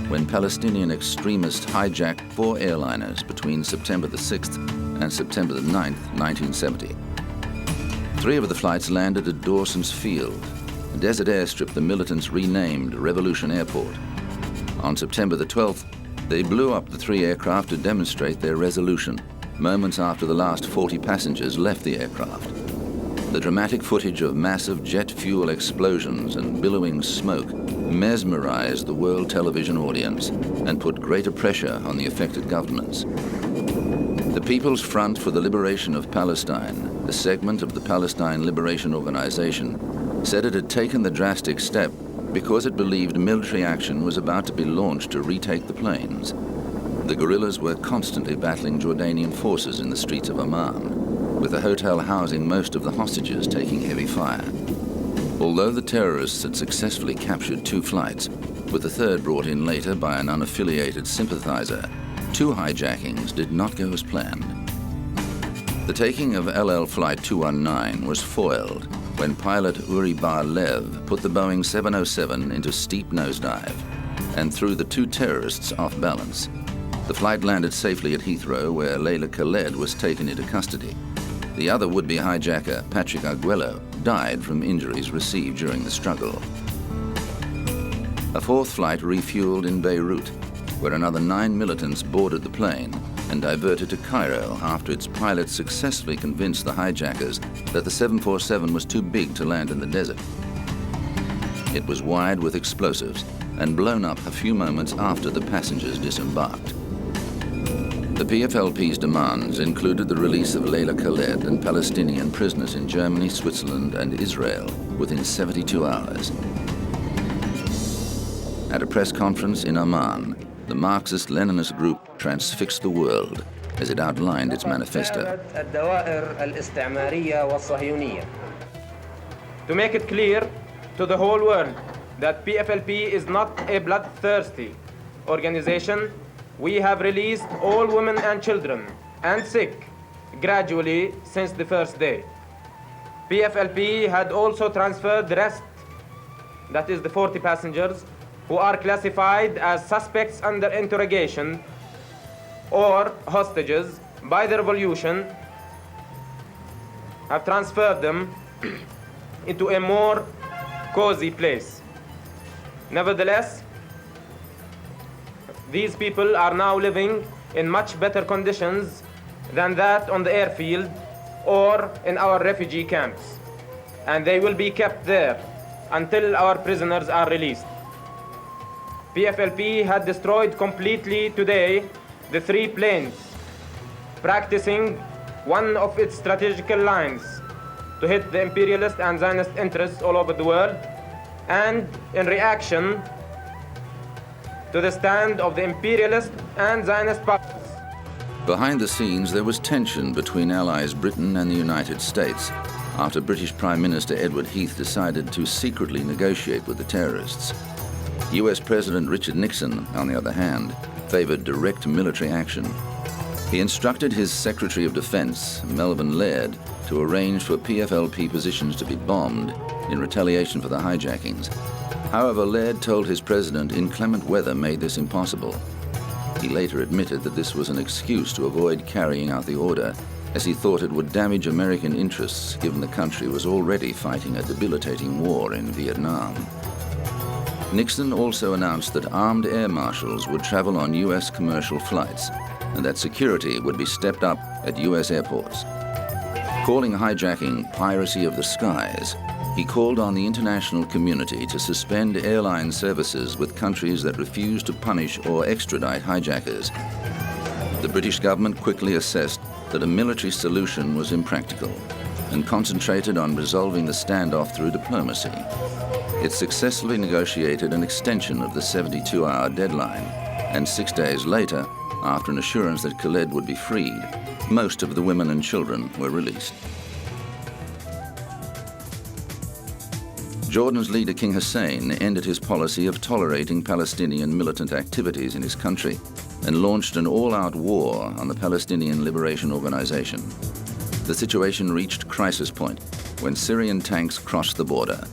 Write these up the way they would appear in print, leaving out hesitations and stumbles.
when Palestinian extremists hijacked 4 airliners between September the 6th and September the 9th, 1970. 3 of the flights landed at Dawson's Field, a desert airstrip the militants renamed Revolution Airport. On September the 12th, they blew up the 3 aircraft to demonstrate their resolution, moments after the last 40 passengers left the aircraft. The dramatic footage of massive jet fuel explosions and billowing smoke mesmerized the world television audience and put greater pressure on the affected governments. The People's Front for the Liberation of Palestine, a segment of the Palestine Liberation Organization, said it had taken the drastic step because it believed military action was about to be launched to retake the plains. The guerrillas were constantly battling Jordanian forces in the streets of Amman, with the hotel housing most of the hostages taking heavy fire. Although the terrorists had successfully captured 2 flights, with the 3rd brought in later by an unaffiliated sympathizer, 2 hijackings did not go as planned. The taking of LL Flight 219 was foiled when pilot Uri Bar-Lev put the Boeing 707 into steep nosedive and threw the 2 terrorists off balance. The flight landed safely at Heathrow, where Layla Khaled was taken into custody. The other would-be hijacker, Patrick Arguello, died from injuries received during the struggle. A 4th flight refueled in Beirut, where another 9 militants boarded the plane and diverted to Cairo after its pilots successfully convinced the hijackers that the 747 was too big to land in the desert. It was wired with explosives and blown up a few moments after the passengers disembarked. The PFLP's demands included the release of Layla Khaled and Palestinian prisoners in Germany, Switzerland, and Israel within 72 hours. At a press conference in Amman, the Marxist-Leninist group transfixed the world as it outlined its manifesto. To make it clear to the whole world that PFLP is not a bloodthirsty organization, we have released all women and children and sick gradually since the first day. PFLP had also transferred the rest, that is the 40 passengers, who are classified as suspects under interrogation or hostages by the revolution, have transferred them into a more cozy place. Nevertheless, these people are now living in much better conditions than that on the airfield or in our refugee camps, and they will be kept there until our prisoners are released. PFLP had destroyed completely today the 3 planes, practicing one of its strategical lines to hit the imperialist and Zionist interests all over the world, and in reaction to the stand of the imperialist and Zionist powers. Behind the scenes, there was tension between allies Britain and the United States after British Prime Minister Edward Heath decided to secretly negotiate with the terrorists. US President Richard Nixon, on the other hand, favored direct military action. He instructed his Secretary of Defense, Melvin Laird, to arrange for PFLP positions to be bombed in retaliation for the hijackings. However, Laird told his president inclement weather made this impossible. He later admitted that this was an excuse to avoid carrying out the order, as he thought it would damage American interests given the country was already fighting a debilitating war in Vietnam. Nixon also announced that armed air marshals would travel on US commercial flights and that security would be stepped up at US airports. Calling hijacking piracy of the skies, he called on the international community to suspend airline services with countries that refuse to punish or extradite hijackers. The British government quickly assessed that a military solution was impractical and concentrated on resolving the standoff through diplomacy. It successfully negotiated an extension of the 72-hour deadline, and 6 days later, after an assurance that Khaled would be freed, most of the women and children were released. Jordan's leader King Hussein ended his policy of tolerating Palestinian militant activities in his country and launched an all-out war on the Palestinian Liberation Organization. The situation reached crisis point when Syrian tanks crossed the border.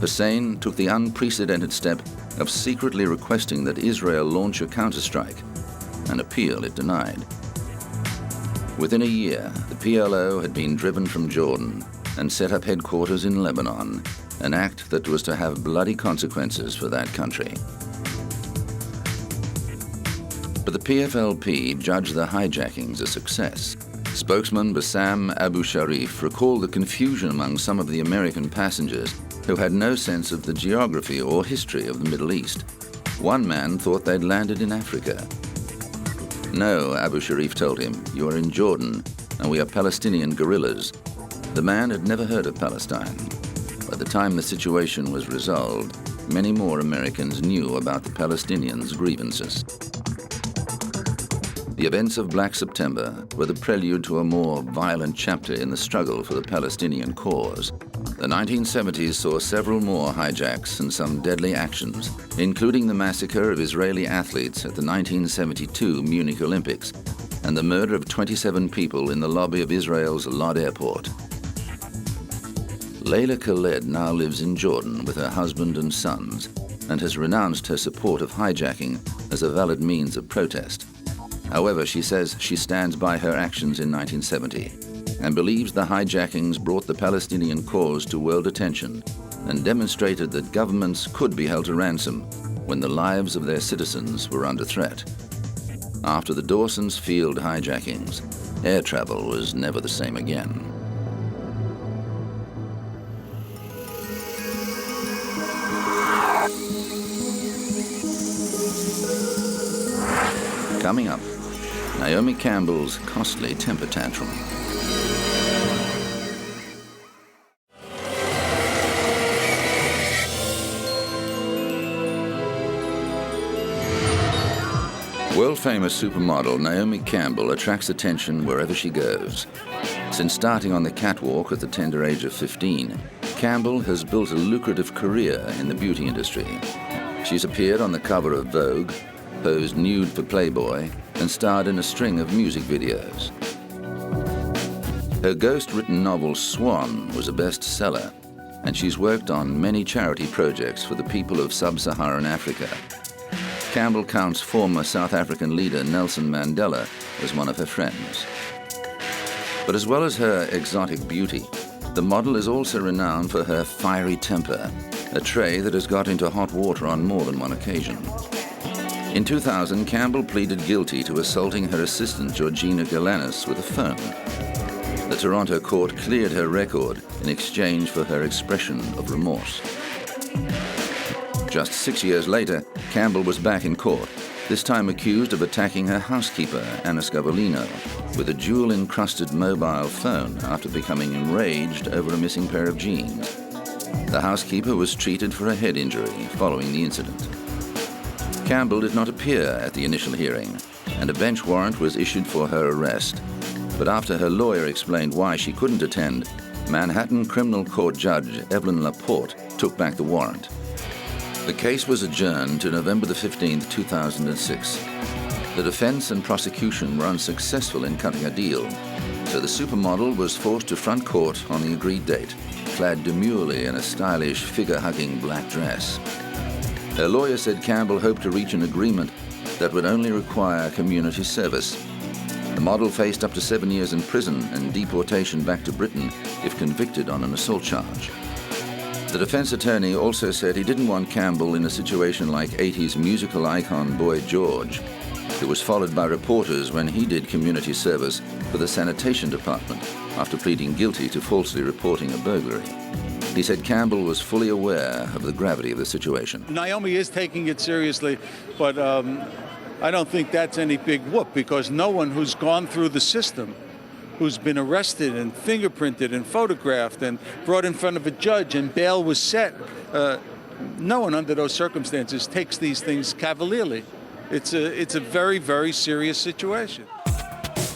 Hussein took the unprecedented step of secretly requesting that Israel launch a counterstrike, an appeal it denied. Within a year, the PLO had been driven from Jordan and set up headquarters in Lebanon, an act that was to have bloody consequences for that country. But the PFLP judged the hijackings a success. Spokesman Bassam Abu Sharif recalled the confusion among some of the American passengers who had no sense of the geography or history of the Middle East. One man thought they'd landed in Africa. No, Abu Sharif told him, you are in Jordan, and we are Palestinian guerrillas. The man had never heard of Palestine. By the time the situation was resolved, many more Americans knew about the Palestinians' grievances. The events of Black September were the prelude to a more violent chapter in the struggle for the Palestinian cause. The 1970s saw several more hijacks and some deadly actions, including the massacre of Israeli athletes at the 1972 Munich Olympics and the murder of 27 people in the lobby of Israel's Lod Airport. Layla Khaled now lives in Jordan with her husband and sons and has renounced her support of hijacking as a valid means of protest. However, she says she stands by her actions in 1970 and believes the hijackings brought the Palestinian cause to world attention and demonstrated that governments could be held to ransom when the lives of their citizens were under threat. After the Dawson's Field hijackings, air travel was never the same again. Coming up, Naomi Campbell's costly temper tantrum. World-famous supermodel Naomi Campbell attracts attention wherever she goes. Since starting on the catwalk at the tender age of 15, Campbell has built a lucrative career in the beauty industry. She's appeared on the cover of Vogue, posed nude for Playboy, and starred in a string of music videos. Her ghost-written novel Swan was a bestseller, and she's worked on many charity projects for the people of sub-Saharan Africa. Campbell counts former South African leader Nelson Mandela as one of her friends. But as well as her exotic beauty, the model is also renowned for her fiery temper, a trait that has got into hot water on more than one occasion. In 2000, Campbell pleaded guilty to assaulting her assistant Georgina Galanis with a phone. The Toronto court cleared her record in exchange for her expression of remorse. Just 6 years later, Campbell was back in court, this time accused of attacking her housekeeper, Anna Scavolino, with a jewel-encrusted mobile phone after becoming enraged over a missing pair of jeans. The housekeeper was treated for a head injury following the incident. Campbell did not appear at the initial hearing, and a bench warrant was issued for her arrest. But after her lawyer explained why she couldn't attend, Manhattan Criminal Court Judge Evelyn Laporte took back the warrant. The case was adjourned to November 15, 2006. The defense and prosecution were unsuccessful in cutting a deal, so the supermodel was forced to front court on the agreed date, clad demurely in a stylish, figure-hugging black dress. Her lawyer said Campbell hoped to reach an agreement that would only require community service. The model faced up to 7 years in prison and deportation back to Britain if convicted on an assault charge. The defense attorney also said he didn't want Campbell in a situation like 80s musical icon Boy George, who was followed by reporters when he did community service for the sanitation department after pleading guilty to falsely reporting a burglary. He said Campbell was fully aware of the gravity of the situation. Naomi is taking it seriously, but I don't think that's any big whoop, because no one who's gone through the system, who's been arrested and fingerprinted and photographed and brought in front of a judge and bail was set, no one under those circumstances takes these things cavalierly. It's a very, very serious situation.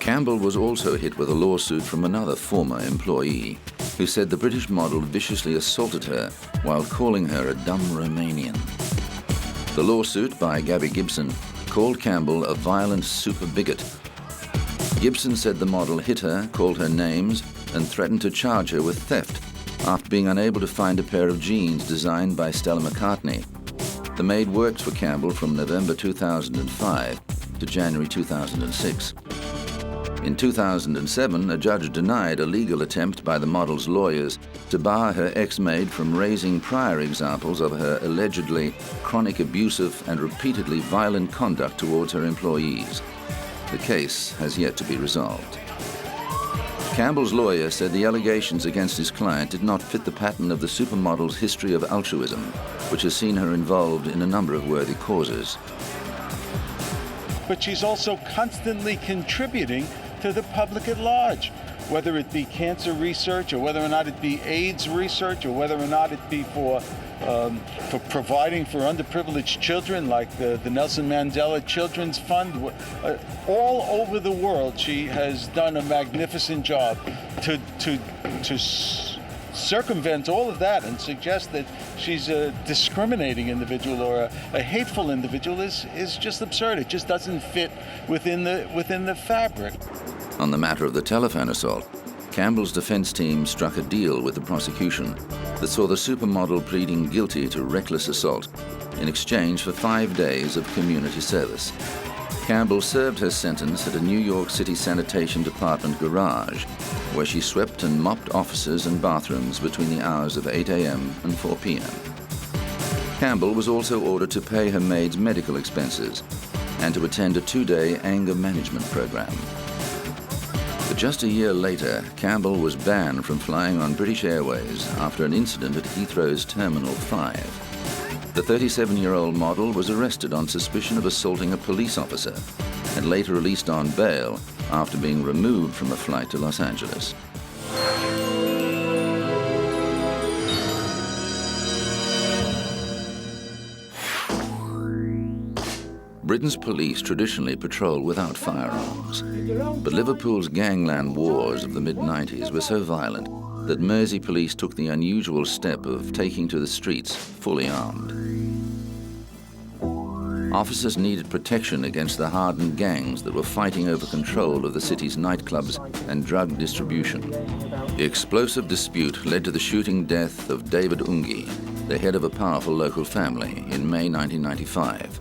Campbell was also hit with a lawsuit from another former employee who said the British model viciously assaulted her while calling her a dumb Romanian. The lawsuit by Gabby Gibson called Campbell a violent super bigot. Gibson said the model hit her, called her names, and threatened to charge her with theft after being unable to find a pair of jeans designed by Stella McCartney. The maid worked for Campbell from November 2005 to January 2006. In 2007, a judge denied a legal attempt by the model's lawyers to bar her ex-maid from raising prior examples of her allegedly chronic abusive and repeatedly violent conduct towards her employees. The case has yet to be resolved. Campbell's lawyer said the allegations against his client did not fit the pattern of the supermodel's history of altruism, which has seen her involved in a number of worthy causes. But she's also constantly contributing to the public at large, whether it be cancer research or whether or not it be AIDS research or whether or not it be for providing for underprivileged children like the Nelson Mandela Children's Fund. All over the world, she has done a magnificent job to circumvent all of that and suggest that she's a discriminating individual or a hateful individual is just absurd. It just doesn't fit within the fabric. On the matter of the telephone assault, Campbell's defense team struck a deal with the prosecution that saw the supermodel pleading guilty to reckless assault in exchange for 5 days of community service. Campbell served her sentence at a New York City Sanitation Department garage, where she swept and mopped offices and bathrooms between the hours of 8 a.m. and 4 p.m. Campbell was also ordered to pay her maid's medical expenses and to attend a 2-day anger management program. But just a year later, Campbell was banned from flying on British Airways after an incident at Heathrow's Terminal 5. The 37-year-old model was arrested on suspicion of assaulting a police officer and later released on bail after being removed from a flight to Los Angeles. Britain's police traditionally patrol without firearms, but Liverpool's gangland wars of the mid-90s were so violent that Mersey police took the unusual step of taking to the streets fully armed. Officers needed protection against the hardened gangs that were fighting over control of the city's nightclubs and drug distribution. The explosive dispute led to the shooting death of David Ungi, the head of a powerful local family, in May 1995.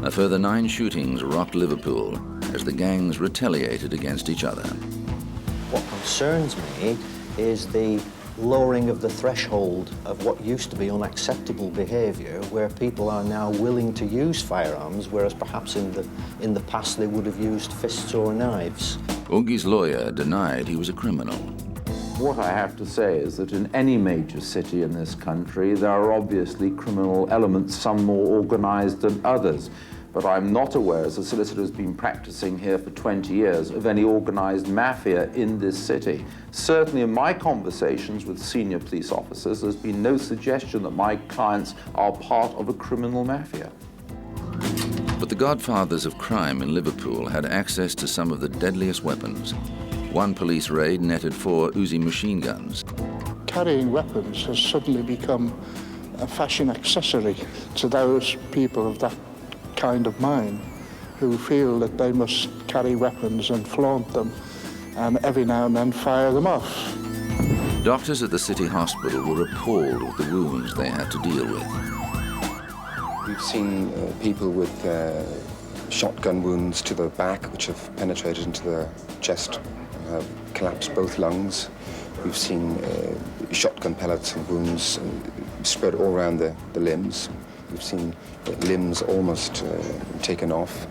A further 9 shootings rocked Liverpool as the gangs retaliated against each other. What concerns me is the lowering of the threshold of what used to be unacceptable behaviour, where people are now willing to use firearms, whereas perhaps in the past they would have used fists or knives. Ungi's lawyer denied he was a criminal. What I have to say is that in any major city in this country, there are obviously criminal elements, some more organized than others. But I'm not aware, as a solicitor who's been practicing here for 20 years, of any organized mafia in this city. Certainly in my conversations with senior police officers, there's been no suggestion that my clients are part of a criminal mafia. But the godfathers of crime in Liverpool had access to some of the deadliest weapons. One police raid netted 4 Uzi machine guns. Carrying weapons has suddenly become a fashion accessory to those people of that kind of mind who feel that they must carry weapons and flaunt them and every now and then fire them off. Doctors at the city hospital were appalled with the wounds they had to deal with. We've seen people with shotgun wounds to the back which have penetrated into the chest, have collapsed both lungs. We've seen shotgun pellets and wounds spread all around the limbs. We've seen limbs almost taken off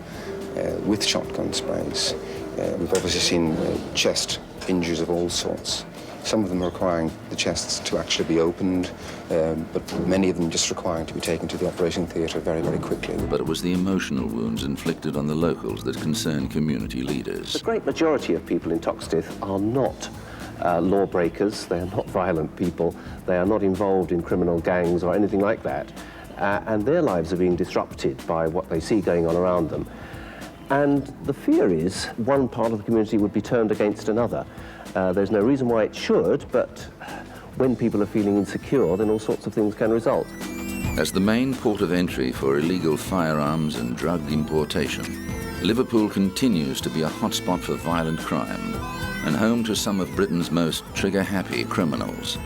with shotgun sprays. We've obviously seen chest injuries of all sorts. Some of them requiring the chests to actually be opened, but many of them just requiring to be taken to the operating theatre very, very quickly. But it was the emotional wounds inflicted on the locals that concerned community leaders. The great majority of people in Toxteth are not lawbreakers, they are not violent people, they are not involved in criminal gangs or anything like that. And their lives are being disrupted by what they see going on around them. And the fear is one part of the community would be turned against another. There's no reason why it should, but when people are feeling insecure, then all sorts of things can result. As the main port of entry for illegal firearms and drug importation, Liverpool continues to be a hotspot for violent crime and home to some of Britain's most trigger-happy criminals.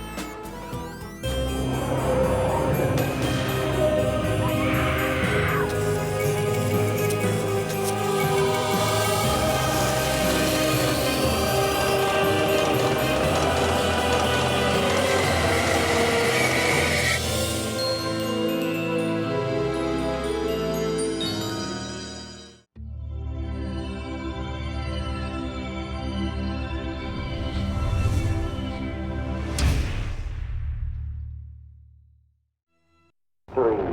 3,